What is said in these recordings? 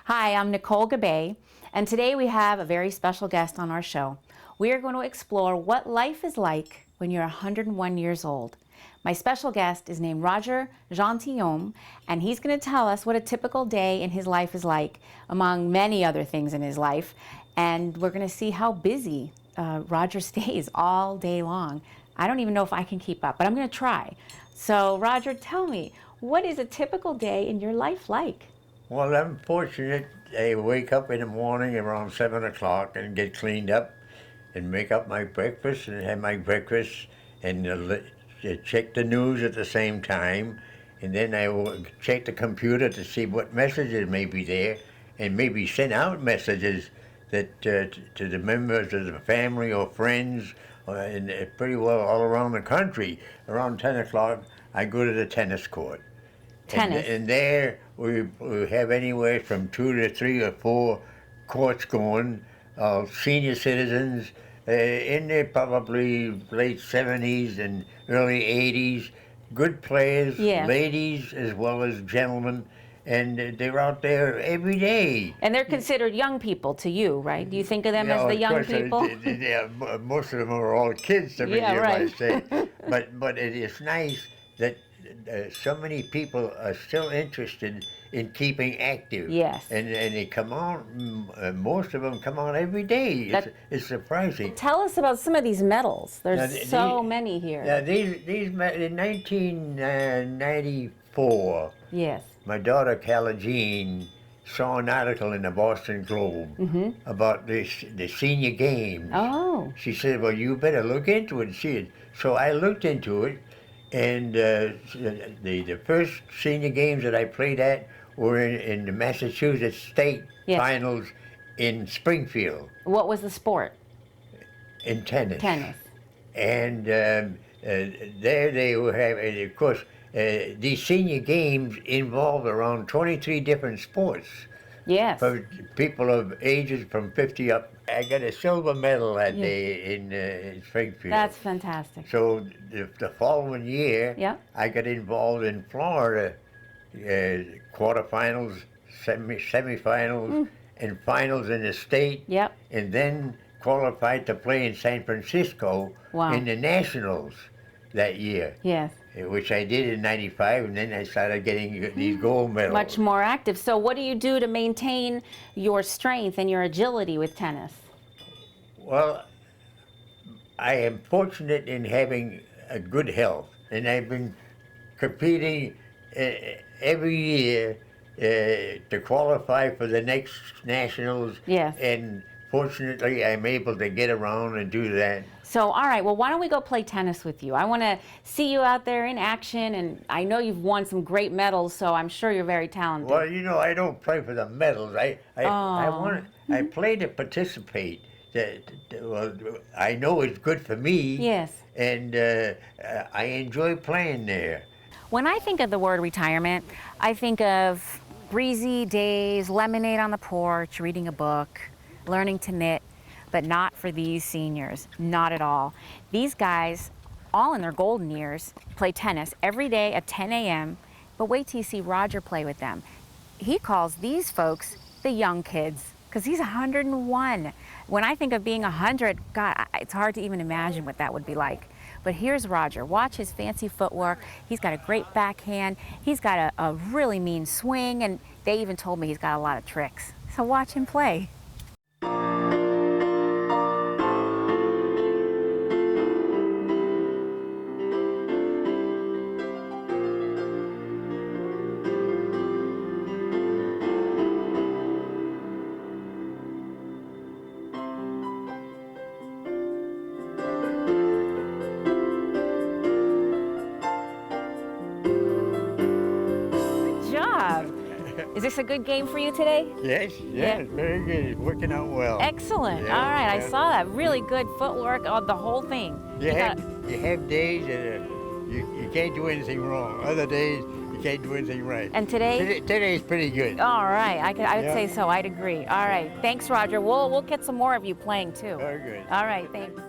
Hi, I'm Nicole Gabai, and today we have a very special guest on our show. We are going to explore what life is like when you're 101 years old. My special guest is named Roger Gentilhomme, and he's going to tell us what a typical day in his life is like, among many other things in his life. And we're going to see how busy Roger stays all day long. I don't even know if I can keep up, but I'm going to try. So, Roger, tell me, what is a typical day in your life like? Well, I'm fortunate. I wake up in the morning around 7 o'clock and get cleaned up and make up my breakfast and have my breakfast and check the news at the same time. And then I will check the computer to see what messages may be there and maybe send out messages that to the members of the family or friends and pretty well all around the country. Around 10 o'clock, I go to the tennis court. Tennis. And there we have anywhere from 2 to 3 or 4 courts going, senior citizens in their probably late 70s and early 80s, good players, Yeah. ladies as well as gentlemen, and they're out there every day. And they're considered young people to you, right? Do you think of them as the of young course, people? most of them are all kids to me, Yeah, you right. might say. But it is nice that so many people are still interested in keeping active. Yes. And they come on, most of them come on every day. It's surprising. Tell us about some of these medals. There's Now, so many here. Now, in 1994, Yes. my daughter Calla Jean saw an article in the Boston Globe about the senior games. Oh. She said, well, you better look into it and see it. So I looked into it, and the first senior games that I played at were in the Massachusetts State Yes. Finals in Springfield What was the sport? in tennis. Tennis. And there they were having, of course, these senior games involved around 23 different sports. Yes. For people of ages from 50 up. I got a silver medal that day in Springfield. That's fantastic. So the following year, Yeah. I got involved in Florida quarterfinals, semifinals, and finals in the state. Yep. And then qualified to play in San Francisco in the Nationals that year. Yes. Which I did in '95, and then I started getting these gold medals. Much more active. So what do you do to maintain your strength and your agility with tennis? Well, I am fortunate in having a good health, and I've been competing every year to qualify for the next nationals. Yes. And fortunately, I'm able to get around and do that. So, all right, well, why don't we go play tennis with you? I want to see you out there in action, and I know you've won some great medals, so I'm sure you're very talented. Well, you know, I don't play for the medals. I play to participate. Well, I know it's good for me. Yes. And I enjoy playing there. When I think of the word retirement, I think of breezy days, lemonade on the porch, reading a book, learning to knit, but not for these seniors, not at all. These guys, all in their golden years, play tennis every day at 10 a.m., but wait till you see Roger play with them. He calls these folks the young kids, because he's 101. When I think of being 100, God, it's hard to even imagine what that would be like. But here's Roger. Watch his fancy footwork. He's got a great backhand. He's got a really mean swing, and they even told me he's got a lot of tricks. So watch him play. Is this a good game for you today? Yes, yes, very good. It's working out well. Excellent. Yeah, All right, I yeah. saw that. Really good footwork on the whole thing. You have days that you can't do anything wrong. Other days you can't do anything right. And today? Today's pretty good. All right, I would Yeah. say so. I'd agree. All right, thanks, Roger. We'll get some more of you playing too. Very good. All right, thanks.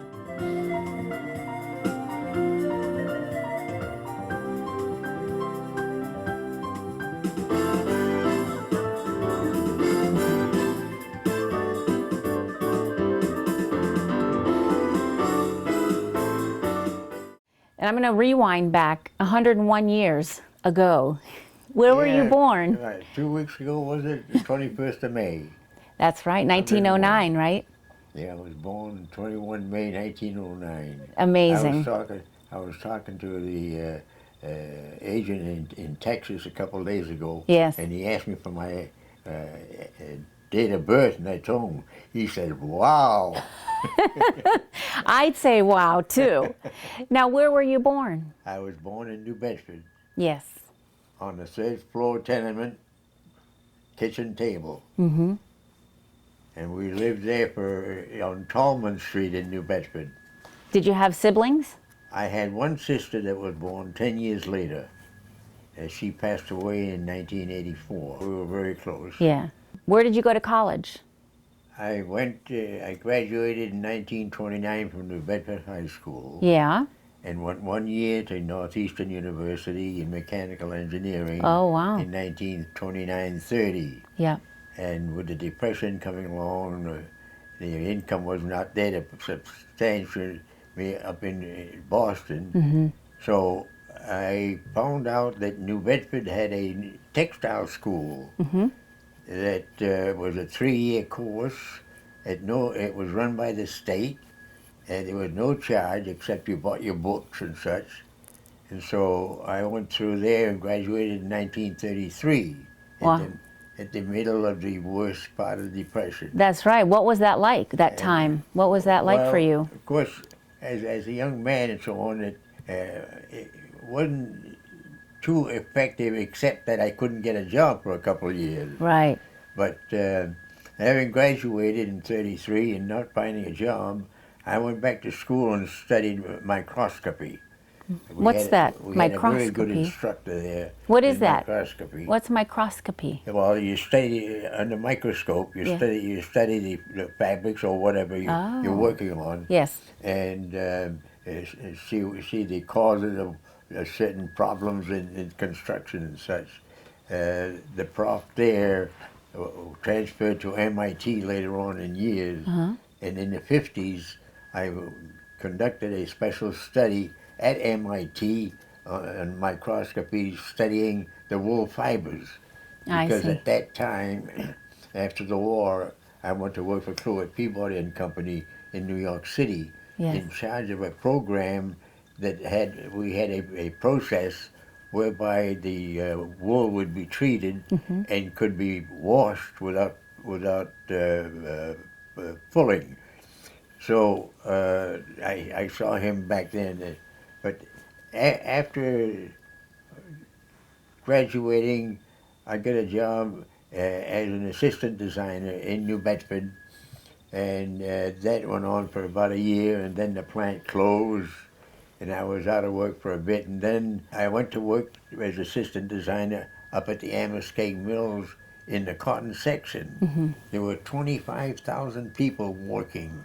And I'm going to rewind back 101 years ago. Where were you born? Right. 2 weeks ago, was it? The 21st of May. That's right, 1909, right? Yeah, I was born 21 May 1909. Amazing. I was talking to the agent in Texas a couple of days ago. Yes. And he asked me for my date of birth, and I told him. He said, "Wow." I'd say wow, too. Now, where were you born? I was born in New Bedford Yes. on the third floor tenement, kitchen table. Mm-hmm. And we lived there on Tallman Street in New Bedford. Did you have siblings? I had one sister that was born 10 years later. She passed away in 1984. We were very close. Yeah. Where did you go to college? I graduated in 1929 from New Bedford High School. Yeah. And went 1 year to Northeastern University in mechanical engineering. Oh, wow. In 1929-30. Yeah. And with the Depression coming along, the income was not there to substantiate me up in Boston. Mm-hmm. So I found out that New Bedford had a textile school. Mm-hmm. That was a 3-year course. It was run by the state, and there was no charge except you bought your books and such. And so I went through there and graduated in 1933. Wow. At the middle of the worst part of the Depression. That's right. What was that like, that time? What was that like for you? Of course, as a young man and so on, it wasn't too effective, except that I couldn't get a job for a couple of years. Right. But having graduated in '33 and not finding a job, I went back to school and studied microscopy. What's that? We had a very good Microscopy? instructor there. What is in that? Microscopy. What's microscopy? Well, you study under microscope. You Yeah. study the fabrics or whatever you're working on. Yes. And see the causes of certain problems in construction and such. The prof there transferred to MIT later on in years, Uh-huh. and in the 50s, I conducted a special study at MIT on microscopy, studying the wool fibers. I Because see. at that time, after the war, I went to work for Cloyd Peabody and Company in New York City, Yes. in charge of a program that we had a process whereby the wool would be treated and could be washed without fulling. So I saw him back then, but after graduating, I got a job as an assistant designer in New Bedford, and that went on for about a year, and then the plant closed, and I was out of work for a bit, and then I went to work as assistant designer up at the Amherst Mills in the cotton section. There were 25,000 people working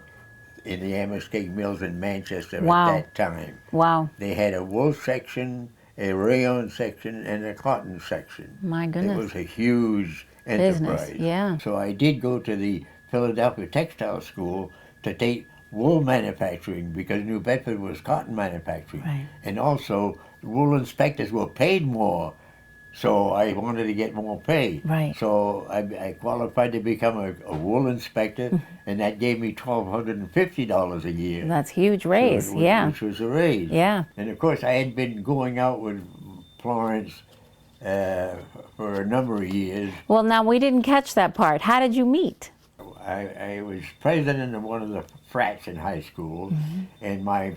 in the Amherst Mills in Manchester Wow. at that time. Wow. They had a wool section, a rayon section, and a cotton section. My goodness. It was a huge Business, enterprise. yeah. So I did go to the Philadelphia Textile School to take wool manufacturing because New Bedford was cotton manufacturing. Right. And also, wool inspectors were paid more. So I wanted to get more pay. Right. So I qualified to become a wool inspector, and that gave me $1,250 a year. That's huge raise, which, yeah. Which was a raise. Yeah. And of course, I had been going out with Florence for a number of years. Well, now we didn't catch that part. How did you meet? I was president of one of the frats in high school, and my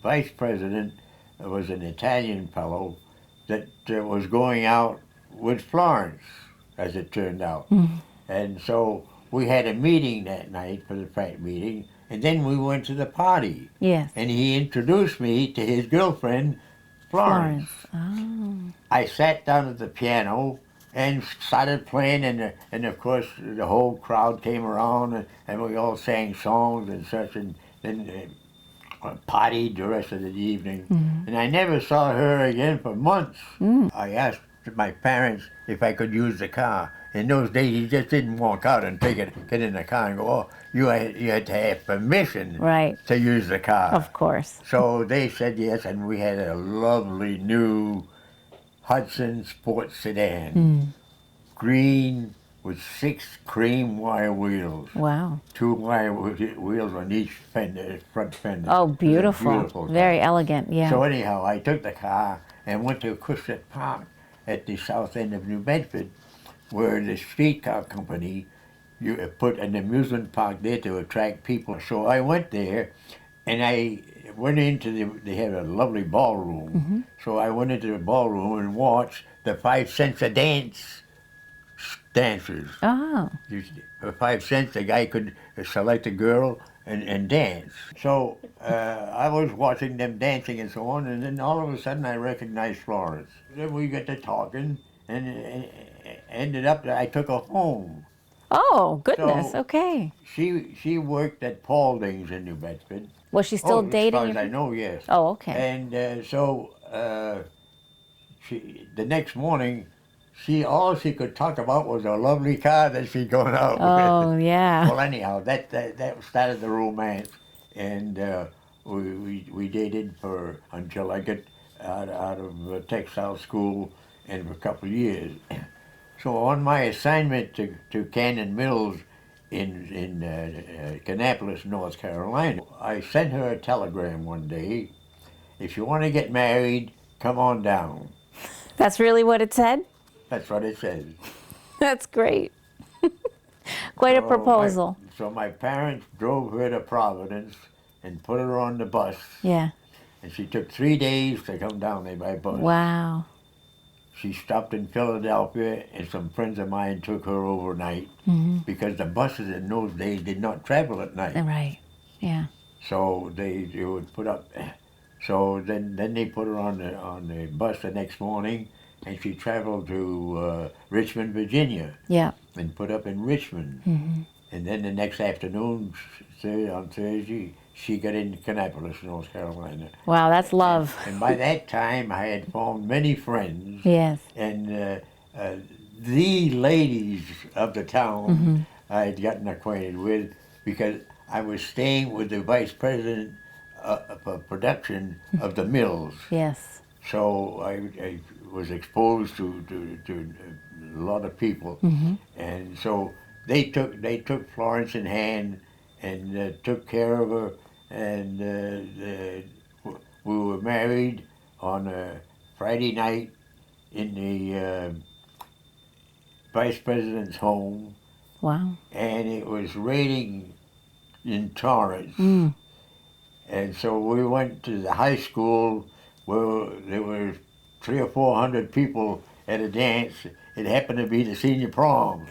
vice president was an Italian fellow that was going out with Florence. as it turned out. And so we had a meeting that night for the prayer meeting, and then we went to the party. Yes. And he introduced me to his girlfriend, Florence. Oh. I sat down at the piano and started playing, and of course the whole crowd came around, and we all sang songs and such, and then partied the rest of the evening. And I never saw her again for months. I asked my parents if I could use the car. In those days, you just didn't walk out and get in the car and go, oh, you had to have permission Right. to use the car. Of course. So they said yes, and we had a lovely new Hudson sports sedan, green with 6 cream wire wheels. Wow. 2 wire wheels on each fender, front fender. Oh, It was a beautiful. beautiful car. Very elegant. Yeah. So anyhow, I took the car and went to Acushnet Park at the south end of New Bedford, where the streetcar company put an amusement park there to attract people. So I went there, and I went into they had a lovely ballroom. So I went into the ballroom and watched the 5 cents a dance dancers. Oh. For 5 cents, the guy could select a girl and dance. So I was watching them dancing and so on, and then all of a sudden I recognized Florence. Then we got to talking, and ended up that I took her home. Oh, goodness. So- Okay. She worked at Paulding's in New Bedford. Was she still dating? As far as I know, yes. Oh, okay. And so the next morning, all she could talk about was a lovely car that she'd gone out with. Oh, yeah. Well, anyhow, that started the romance, and we dated until I got out of textile school, and for a couple of years. So on my assignment to Cannon Mills in Kannapolis, North Carolina, I sent her a telegram one day. If you want to get married, come on down. That's really what it said? That's what it says. That's great. Quite a proposal. So my parents drove her to Providence and put her on the bus. Yeah. And she took 3 days to come down there by bus. Wow. She stopped in Philadelphia, and some friends of mine took her overnight because the buses in those days did not travel at night. Right. Yeah. So they would put up. So then they put her on the bus the next morning, and she traveled to Richmond, Virginia, Yeah. and put up in Richmond. And then the next afternoon, on Thursday, she got into Kannapolis, North Carolina. Wow, that's love. And by that time, I had formed many friends. Yes. And the ladies of the town I had gotten acquainted with because I was staying with the vice president of production of the mills. Yes. So I was exposed to a lot of people. And so they took Florence in hand and took care of her, and we were married on a Friday night in the vice president's home, Wow. and it was raining in torrents. And so we went to the high school where there were 300 or 400 people at a dance. It happened to be the senior prom.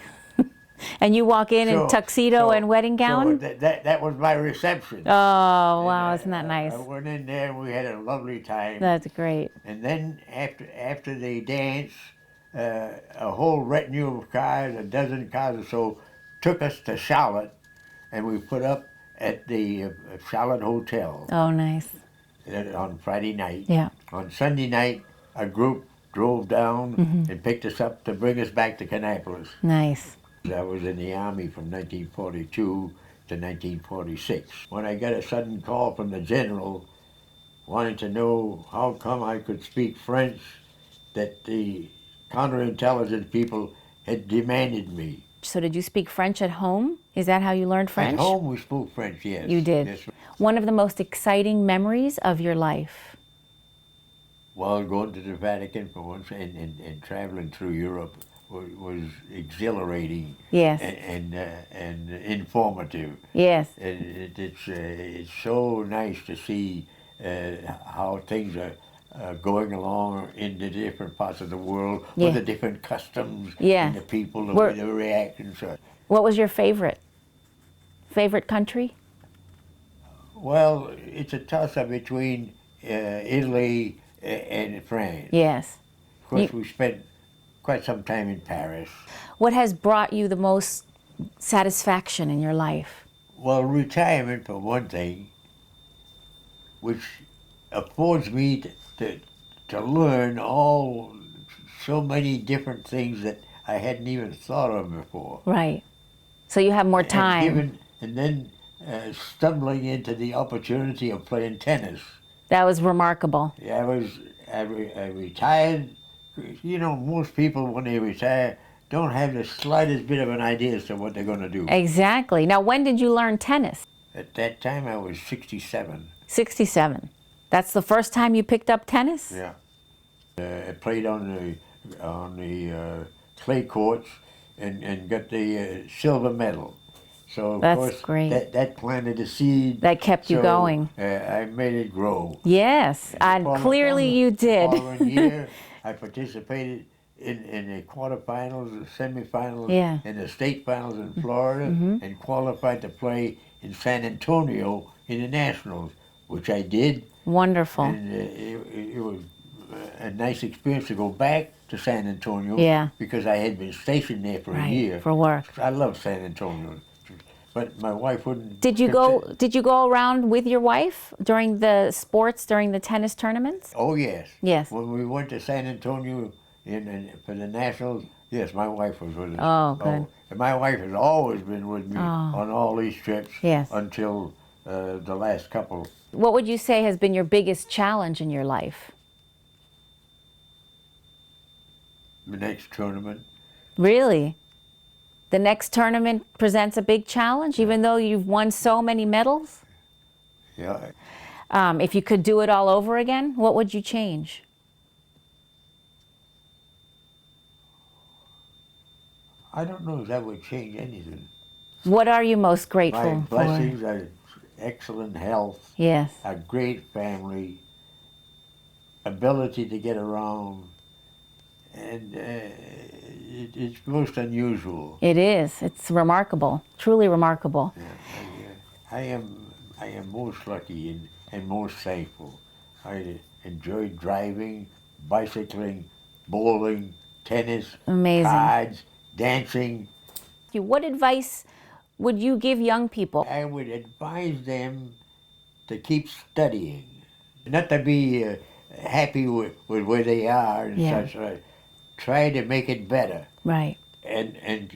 And you walk in tuxedo and wedding gown? So that was my reception. Oh, wow, isn't that nice? I went in there and we had a lovely time. That's great. And then after the dance, a whole retinue of cars, a dozen cars or so, took us to Charlotte, and we put up at the Charlotte Hotel Oh, nice. on Friday night. Yeah. On Sunday night, a group drove down and picked us up to bring us back to Kannapolis. Nice. I was in the Army from 1942 to 1946. When I got a sudden call from the general wanting to know how come I could speak French, that the counterintelligence people had demanded me. So did you speak French at home? Is that how you learned French? At home we spoke French, yes. You did. Yes. One of the most exciting memories of your life? Well, going to the Vatican for once and traveling through Europe was exhilarating. Yes. And informative. Yes. It's so nice to see how things going along in the different parts of the world, Yeah. with the different customs Yeah. and the people, the Were- way they react and such. What was your favorite country? Well, it's a toss-up between Italy and France. Yes. Of course, we spent quite some time in Paris. What has brought you the most satisfaction in your life? Well, retirement, for one thing, which affords me to learn so many different things that I hadn't even thought of before. Right. So you have more time. And then stumbling into the opportunity of playing tennis. That was remarkable. I retired. You know, most people when they retire don't have the slightest bit of an idea as to what they're going to do. Exactly. Now, when did you learn tennis? At that time, I was 67. 67. That's the first time you picked up tennis? Yeah. I played on the clay courts and got the silver medal. So of That's course great. that planted a seed. That kept you So, going. I made it grow. Yes, and clearly you did. The following year, I participated in the quarterfinals, the semifinals, Yeah. and the state finals in Florida, and qualified to play in San Antonio in the Nationals, which I did. Wonderful. And it was a nice experience to go back to San Antonio. Yeah. Because I had been stationed there for a Right, year. for work. I love San Antonio, but my wife wouldn't. Did you go around with your wife during the tennis tournaments? Oh yes. Yes. When we went to San Antonio for the Nationals, yes, my wife was with us. Oh, good. And my wife has always been with me on all these trips. Yes. Until the last couple. What would you say has been your biggest challenge in your life? The next tournament. Really? The next tournament presents a big challenge, even though you've won so many medals? Yeah. If you could do it all over again, what would you change? I don't know if that would change anything. What are you most My grateful for? blessings are excellent health, Yes. a great family, ability to get around, and it's most unusual. It is. It's remarkable. Truly remarkable. I am most lucky and most thankful. I enjoy driving, bicycling, bowling, tennis, Amazing. cards, dancing. What advice would you give young people? I would advise them to keep studying, not to be happy with where they are and Yeah. such. Try to make it better, Right. and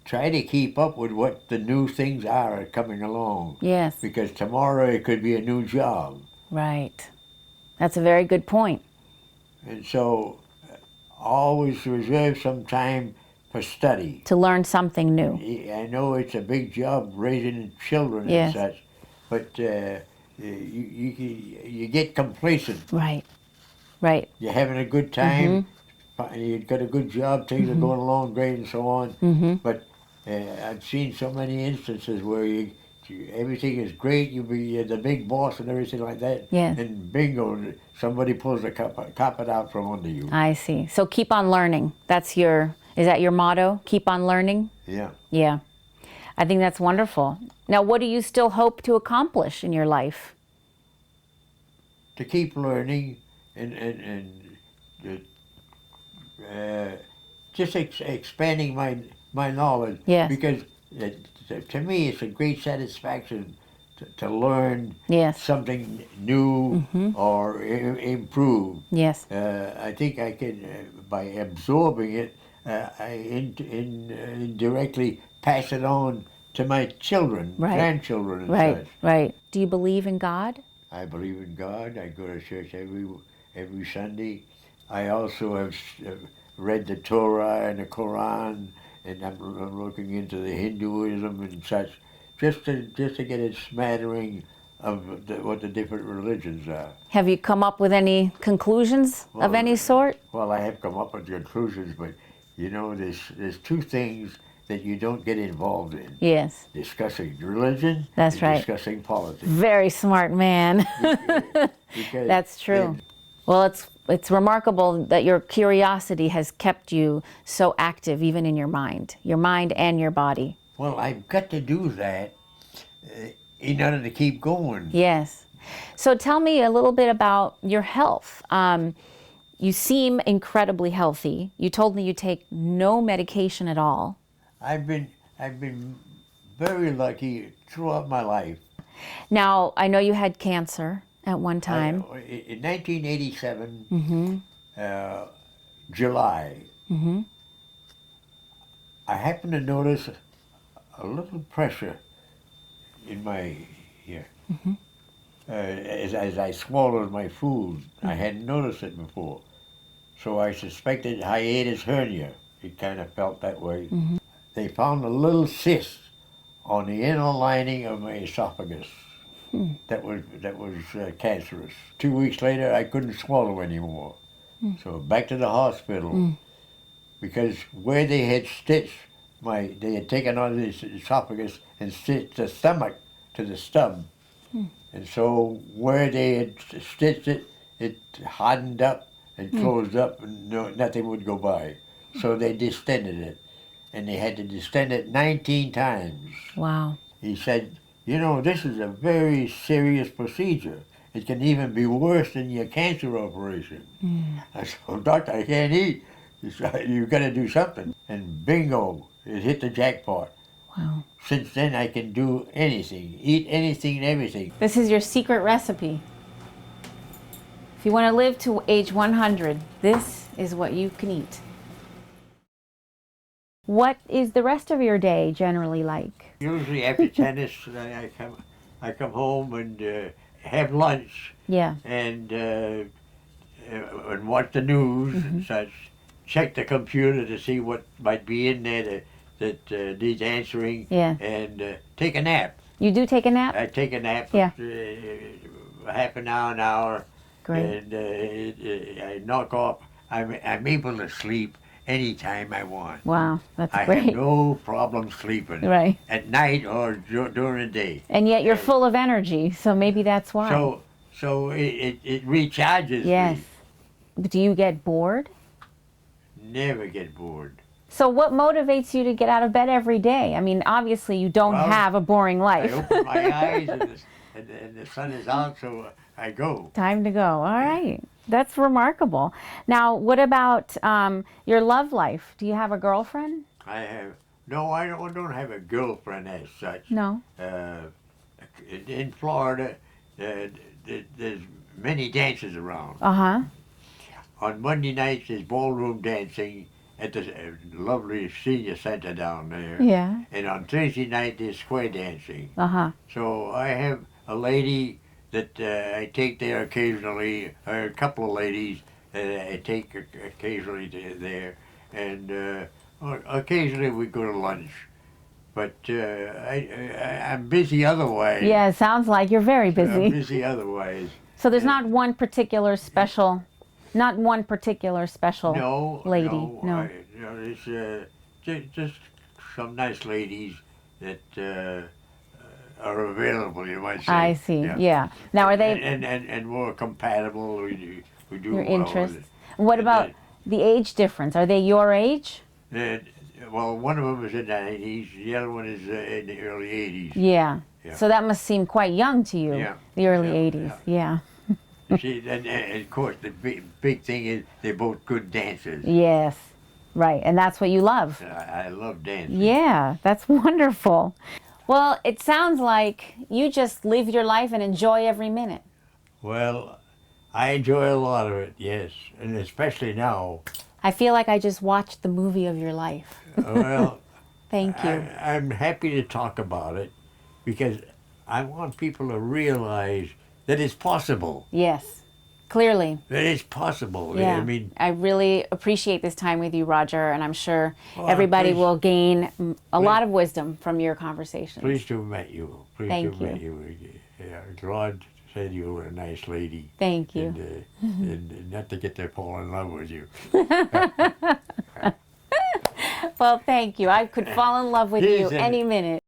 try to keep up with what the new things are coming along. Yes. Because tomorrow it could be a new job, Right. That's a very good point. and so always reserve some time for study. To learn something new. I know it's a big job raising children Yes. and such, but you get complacent. Right. Right. You're having a good time, you've got a good job, things are going along great and so on. But I've seen so many instances where everything is great, you're the big boss and everything like that, Yes. and bingo, somebody pulls the carpet out from under you. I see. So keep on learning. Is that your motto? Keep on learning? Yeah. Yeah. I think that's wonderful. Now, what do you still hope to accomplish in your life? To keep learning and just expanding my knowledge. Yes. Because to me, it's a great satisfaction to learn Yes. something new or improve. Yes. I think I can, by absorbing it, I indirectly pass it on to my children, Right. grandchildren, and Right. such. Right. Do you believe in God? I believe in God. I go to church every Sunday. I also have read the Torah and the Quran, and I'm looking into the Hinduism and such, just to get a smattering of what the different religions are. Have you come up with any conclusions of any sort? Well, I have come up with conclusions, but you know, there's two things that you don't get involved in. Yes. Discussing religion That's and right. discussing politics. Very smart man. Because That's true. Well, it's remarkable that your curiosity has kept you so active, even in your mind and your body. Well, I've got to do that in order to keep going. Yes. So tell me a little bit about your health. You seem incredibly healthy. You told me you take no medication at all. I've been very lucky throughout my life. Now, I know you had cancer at one time. In 1987, July, I happened to notice a little pressure in my here. As I swallowed my food. I hadn't noticed it before. So I suspected hiatus hernia. It kind of felt that way. They found a little cyst on the inner lining of my esophagus that was cancerous. 2 weeks later, I couldn't swallow anymore. So back to the hospital because where they had stitched they had taken on the esophagus and stitched the stomach to the stub. And so where they had stitched it, it hardened up and closed up, and nothing would go by. So they distended it, and they had to distend it 19 times. Wow. He said, you know, this is a very serious procedure. It can even be worse than your cancer operation. I said, well, doctor, I can't eat. He said, you've got to do something. And bingo, it hit the jackpot. Wow. Since then, I can do anything, eat anything and everything. This is your secret recipe. If you want to live to age 100, this is what you can eat. What is the rest of your day generally like? Usually after tennis, I come home and have lunch. Yeah. And watch the news and such. Check the computer to see what might be in there that needs answering. Yeah. And take a nap. You do take a nap? I take a nap. Yeah. Half an hour. Great. And I knock off. I'm able to sleep anytime I want. Wow, that's I great. have no problem sleeping. Right. At night or during the day. And yet you're full of energy, so maybe that's why. So it recharges yes. me. But do you get bored? Never get bored. So what motivates you to get out of bed every day? I mean, obviously you don't have a boring life. I open my eyes and the sun is out, so I go. Time to go. All right. That's remarkable. Now, what about your love life? Do you have a girlfriend? I don't have a girlfriend as such. No. In Florida, there's many dances around. Uh-huh. On Monday nights, there's ballroom dancing at the lovely senior center down there. Yeah. And on Thursday night, there's square dancing. Uh-huh. So I have a lady that I take there occasionally, or a couple of ladies that I take occasionally there, and occasionally we go to lunch. But I'm busy otherwise. Yeah, it sounds like you're very I'm busy. busy otherwise. So there's not one particular special, No, lady? No. It's just some nice ladies that are available, you might say. I see. Yeah. Now, are they and more compatible? We do your well interests? with it. What And about the age difference? Are they your age? well, one of them is in the 90s. The other one is in the early 80s. Yeah. Yeah. So that must seem quite young to you. Yeah. The early Yeah, 80s. Yeah. See, and of course, the big thing is they're both good dancers. Yes. Right. And that's what you love. I love dancing. Yeah. That's wonderful. Well, it sounds like you just live your life and enjoy every minute. Well, I enjoy a lot of it, yes, and especially now. I feel like I just watched the movie of your life. Well, Thank you. I'm happy to talk about it because I want people to realize that it's possible. Yes. Clearly. That it's possible. Yeah. I mean, I really appreciate this time with you, Roger, and I'm sure well, everybody pleased- will gain a lot of wisdom from your conversation. pleased to have met you. Pleased Thank to have met you. Yeah, Claude said you were a nice lady. Thank you. And not to get to fall in love with you. Well, thank you. I could fall in love with you Isn't it? any minute.